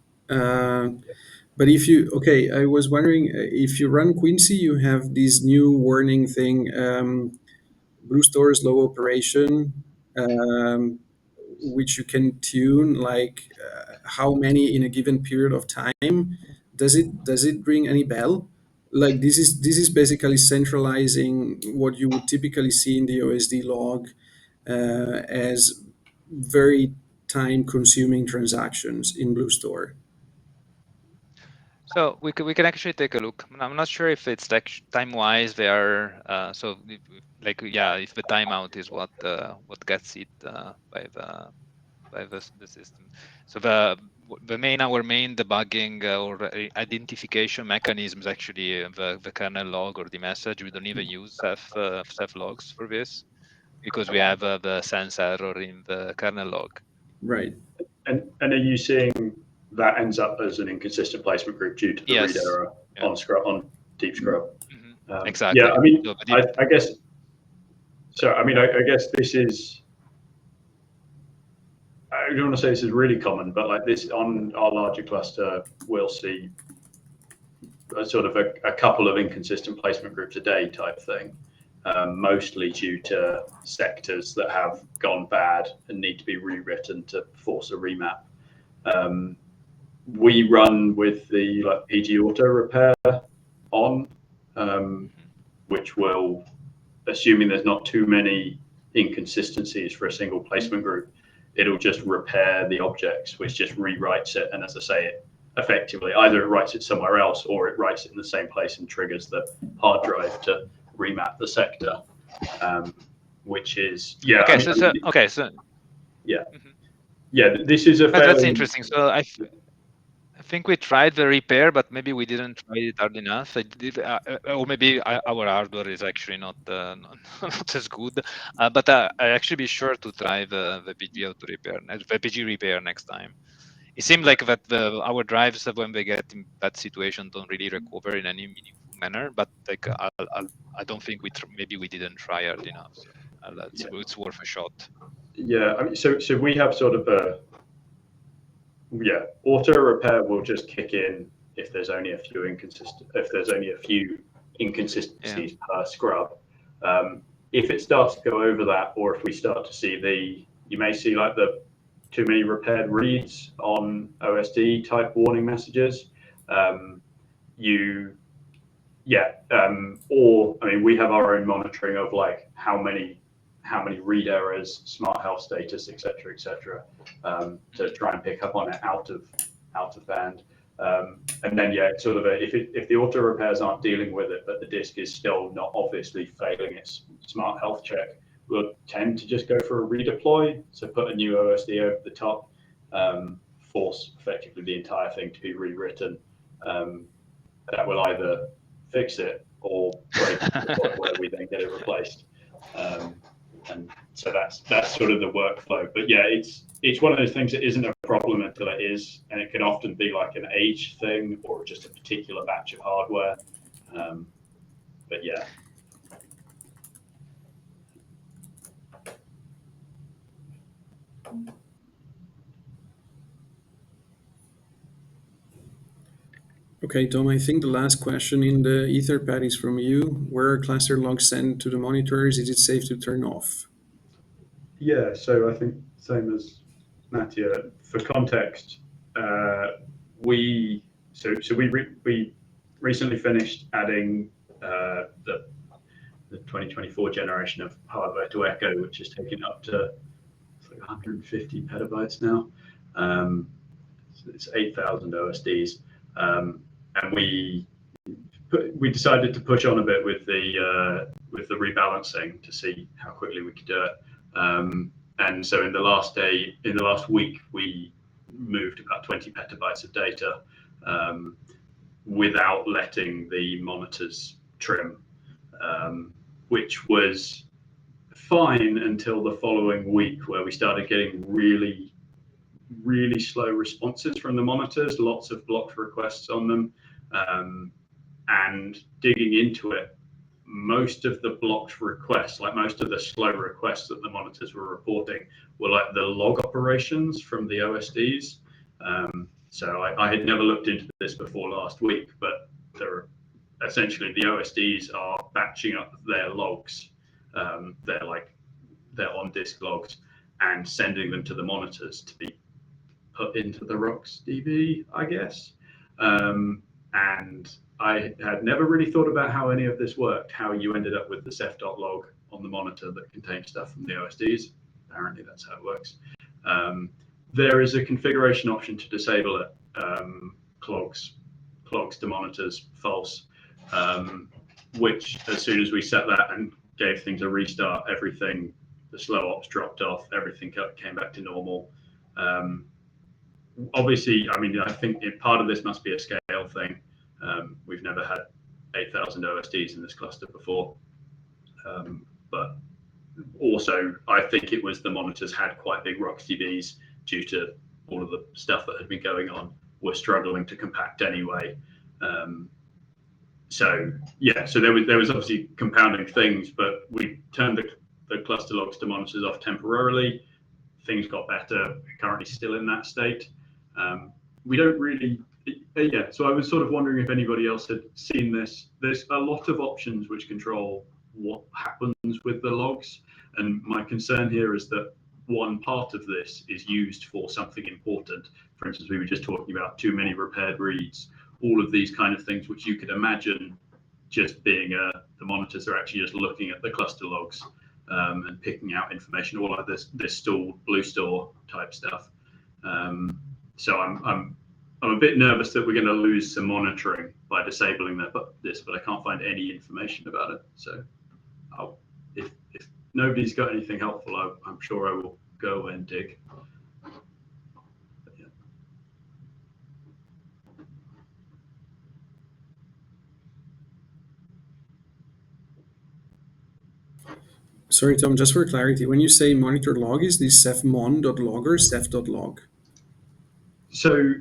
But if you, okay, I was wondering if you run Quincy, you have this new warning thing, Blue Store's low operation, which you can tune like how many in a given period of time. Does it ring any bell? Like this is basically centralizing what you would typically see in the OSD log as very time consuming transactions in Blue Store. So we can actually take a look. I'm not sure if it's like time-wise they are. So like yeah, if the timeout is what gets it by the system. So our main debugging or identification mechanism is actually the kernel log or the message. We don't even use Ceph logs for this because we have the sense error in the kernel log. Right. and are you seeing that ends up as an inconsistent placement group due to the read Yes. error Yeah. on deep scrub? Exactly. Yeah, I mean, So I guess. So I mean, I guess this is. I don't want to say this is really common, but like this on our larger cluster, we'll see a sort of a couple of inconsistent placement groups a day type thing. mostly due to sectors that have gone bad and need to be rewritten to force a remap. We run with the PG auto repair on, which will, assuming there's not too many inconsistencies for a single placement group, it'll just repair the objects, which just rewrites it. And as I say, it effectively either it writes it somewhere else or it writes it in the same place and triggers the hard drive to remap the sector, which is Okay, so yeah, yeah. This is a that's fairly interesting. So I think we tried the repair, but maybe we didn't try it hard enough. Or maybe our hardware is actually not not as good. But I actually be sure to try the PG auto repair, the PG repair next time. It seemed like that our drives, when they get in that situation, don't really recover in any meaningful manner. But like I don't think maybe we didn't try hard enough. So it's worth a shot. Yeah, I mean, so we have sort of auto repair will just kick in if there's only a few inconsistencies per scrub. If it starts to go over that, or if we start to see you may see like the too many repaired reads on OSD type warning messages. Or I mean, we have our own monitoring of like how many read errors, smart health status, etc., to try and pick up on it out of band. And then sort of if the auto repairs aren't dealing with it, but the disk is still not obviously failing its smart health check, we'll tend to just go for a redeploy. So put a new OSD over the top, force effectively the entire thing to be rewritten. That will either fix it or break it to the point where we then get it replaced. And so that's sort of the workflow. But yeah, it's one of those things that isn't a problem until it is, and it can often be like an age thing or just a particular batch of hardware. But yeah. Okay, Tom, I think the last question in the Etherpad is from you. Where are cluster logs sent to the monitors? Is it safe to turn off? Yeah, so I think same as Mattia. For context, we recently finished adding the 2024 generation of hardware to Echo, which is taking up to like 150 petabytes now. So it's 8,000 OSDs, and we decided to push on a bit with the rebalancing to see how quickly we could do it. And so in the last week, we moved about 20 petabytes of data without letting the monitors trim, which was fine until the following week, where we started getting really slow responses from the monitors, lots of blocked requests on them, and digging into it, most of the blocked requests, like most of the slow requests that the monitors were reporting, were like the log operations from the OSDs. So I had never looked into this before last week, but essentially the OSDs are batching up their logs, their on-disk logs, and sending them to the monitors to be put into the RocksDB, I guess. And I had never really thought about how any of this worked, how you ended up with the Ceph.log on the monitor that contains stuff from the OSDs. Apparently that's how it works. There is a configuration option to disable it. Clogs to monitors, false, which as soon as we set that and gave things a restart, the slow ops dropped off, everything came back to normal. Obviously, I mean, I think part of this must be a scale thing. We've never had 8,000 OSDs in this cluster before, but also I think it was the monitors had quite big RocksDBs due to all of the stuff that had been going on. Were struggling to compact anyway. So there was obviously compounding things, but we turned the cluster logs to monitors off temporarily. Things got better. We're currently still in that state. We don't really, so I was sort of wondering if anybody else had seen this. There's a lot of options which control what happens with the logs. And my concern here is that one part of this is used for something important. For instance, we were just talking about too many repaired reads, all of these kind of things, which you could imagine just being the monitors are actually just looking at the cluster logs and picking out information, all like this store, blue store type stuff. So I'm a bit nervous that we're going to lose some monitoring by disabling this, but I can't find any information about it. So if nobody's got anything helpful, I'm sure I will go and dig. But yeah. Sorry, Tom, just for clarity, when you say monitor log, is this cephmon.log or ceph.log? So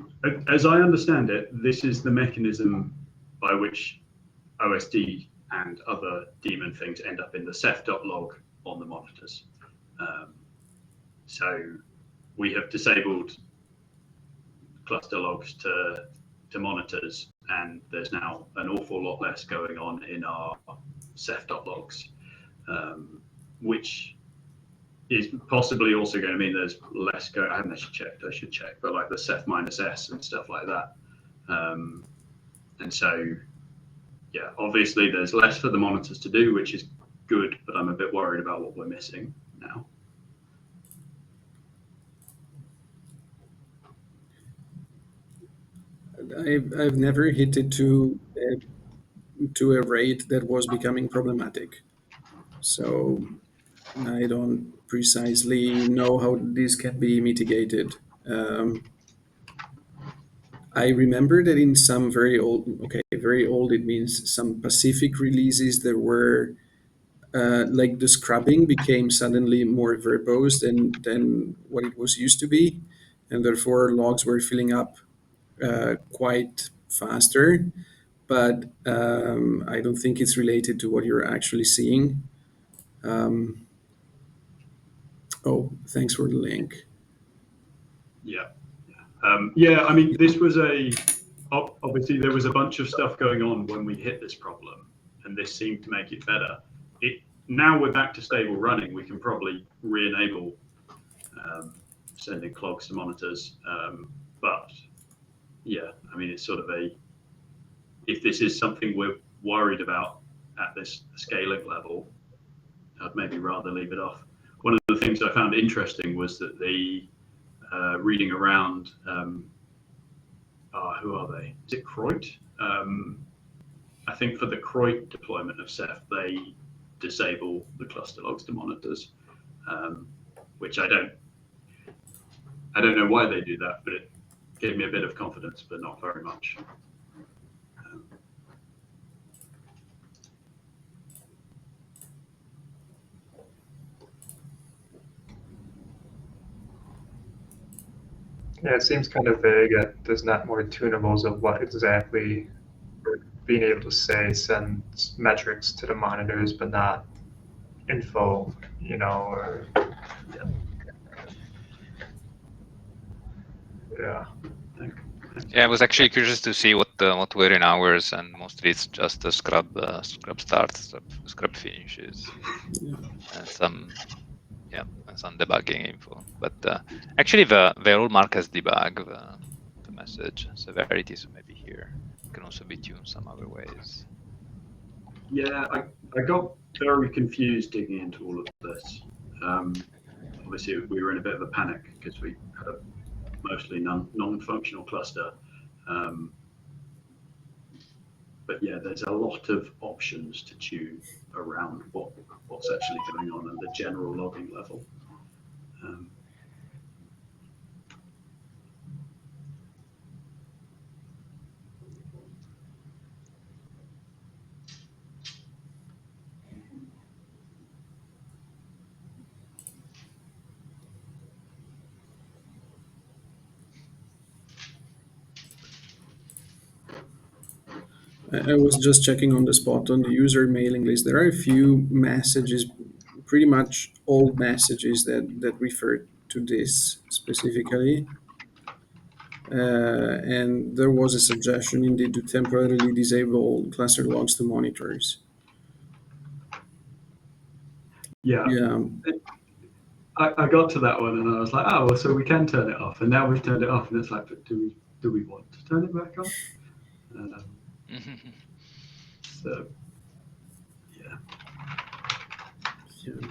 as I understand it, this is the mechanism by which OSD and other daemon things end up in the ceph.log on the monitors. So we have disabled cluster logs to monitors, and there's now an awful lot less going on in our ceph.logs, which is possibly also going to mean there's less going. I haven't actually checked. I should check, but like the ceph -s and stuff like that. And so, yeah, obviously there's less for the monitors to do, which is good, but I'm a bit worried about what we're missing now. I've never hit it to a rate that was becoming problematic. So I don't precisely know how this can be mitigated. I remember that in some very old, very old, it means some Pacific releases, there were like the scrubbing became suddenly more verbose than what it was used to be. And therefore logs were filling up quite faster. But I don't think it's related to what you're actually seeing. Oh, thanks for the link. Yeah. Yeah, I mean, this was obviously there was a bunch of stuff going on when we hit this problem, and this seemed to make it better. Now we're back to stable running, we can probably re-enable sending clogs to monitors. But yeah, I mean, it's sort of if this is something we're worried about at this scaling level, I'd maybe rather leave it off. One of the things I found interesting was that the reading around, who are they? Is it Croit? I think for the Croit deployment of Ceph, they disable the cluster logs to monitors, which I don't know why they do that, but it gave me a bit of confidence, but not very much. Yeah, it seems kind of vague. There's not more tunables of what exactly being able to say send metrics to the monitors, but not info, or yeah. Yeah, I was actually curious to see what were in hours, and mostly it's just a scrub start, scrub finishes, and some debugging info. But actually, they all mark as debug the message severity, so maybe here it can also be tuned some other ways. Yeah, I got very confused digging into all of this. Obviously, we were in a bit of a panic because we had a mostly non-functional cluster. But yeah, there's a lot of options to tune around what's actually going on at the general logging level. I was just checking on the spot on the user mailing list. There are a few messages, pretty much old messages that refer to this specifically. And there was a suggestion indeed to temporarily disable cluster logs to monitors. Yeah. Yeah. I got to that one and I was like, oh, well, so we can turn it off. And now we've turned it off, and it's like, but do we want to turn it back on? So, yeah. Yeah.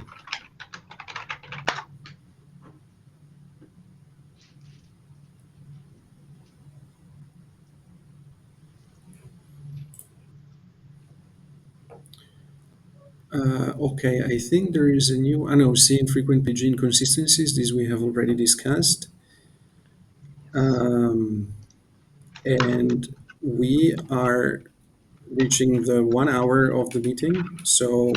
Okay, I think there is a new, I know, seeing frequent PG inconsistencies. This we have already discussed. And we are reaching the 1 hour of the meeting. So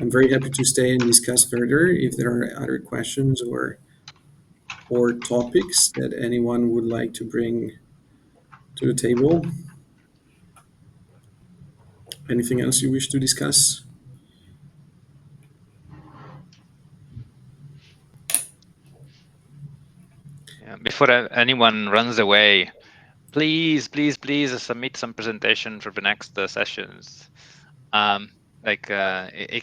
I'm very happy to stay and discuss further if there are other questions or topics that anyone would like to bring to the table. Anything else you wish to discuss? Yeah, before anyone runs away, please submit some presentation for the next sessions. It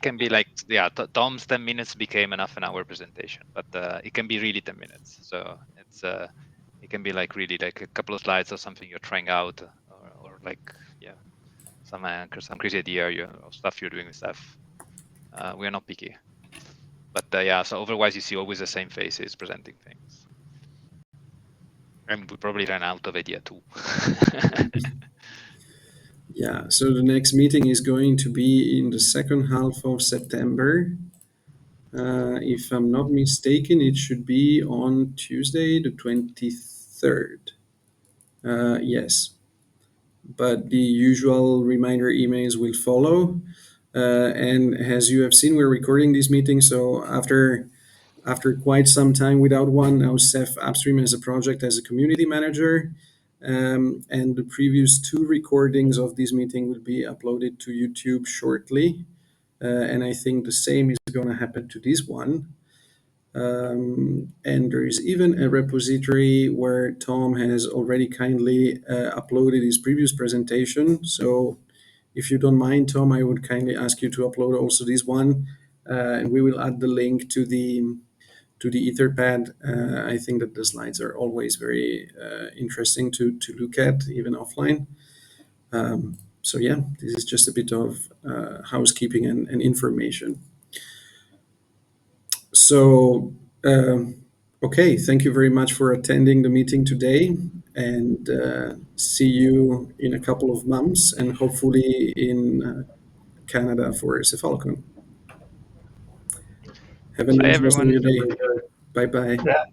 can be like, yeah, Tom's 10 minutes became enough an hour presentation, but it can be really 10 minutes. So it's it can be like really like a couple of slides or something you're trying out, or like, yeah, some crazy idea or stuff you're doing with stuff. We are not picky, but yeah. So otherwise, you see always the same faces presenting things, and we probably ran out of idea too. Yeah, so the next meeting is going to be in the second half of September. If I'm not mistaken, it should be on Tuesday, the 23rd. Yes, but the usual reminder emails will follow. And as you have seen, we're recording this meeting, so after quite some time without one, now Ceph Upstream as a project as a community manager. And the previous two recordings of this meeting will be uploaded to YouTube shortly. And I think the same is going to happen to this one. And there is even a repository where Tom has already kindly uploaded his previous presentation. So if you don't mind, Tom, I would kindly ask you to upload also this one. And we will add the link to the Etherpad. I think that the slides are always very interesting to look at, even offline. So yeah, this is just a bit of housekeeping and information. So, okay, thank you very much for attending the meeting today, and see you in a couple of months, and hopefully in Canada for Cephalocon. Have a Bye, nice rest of everyone. your day. Bye bye. Yeah.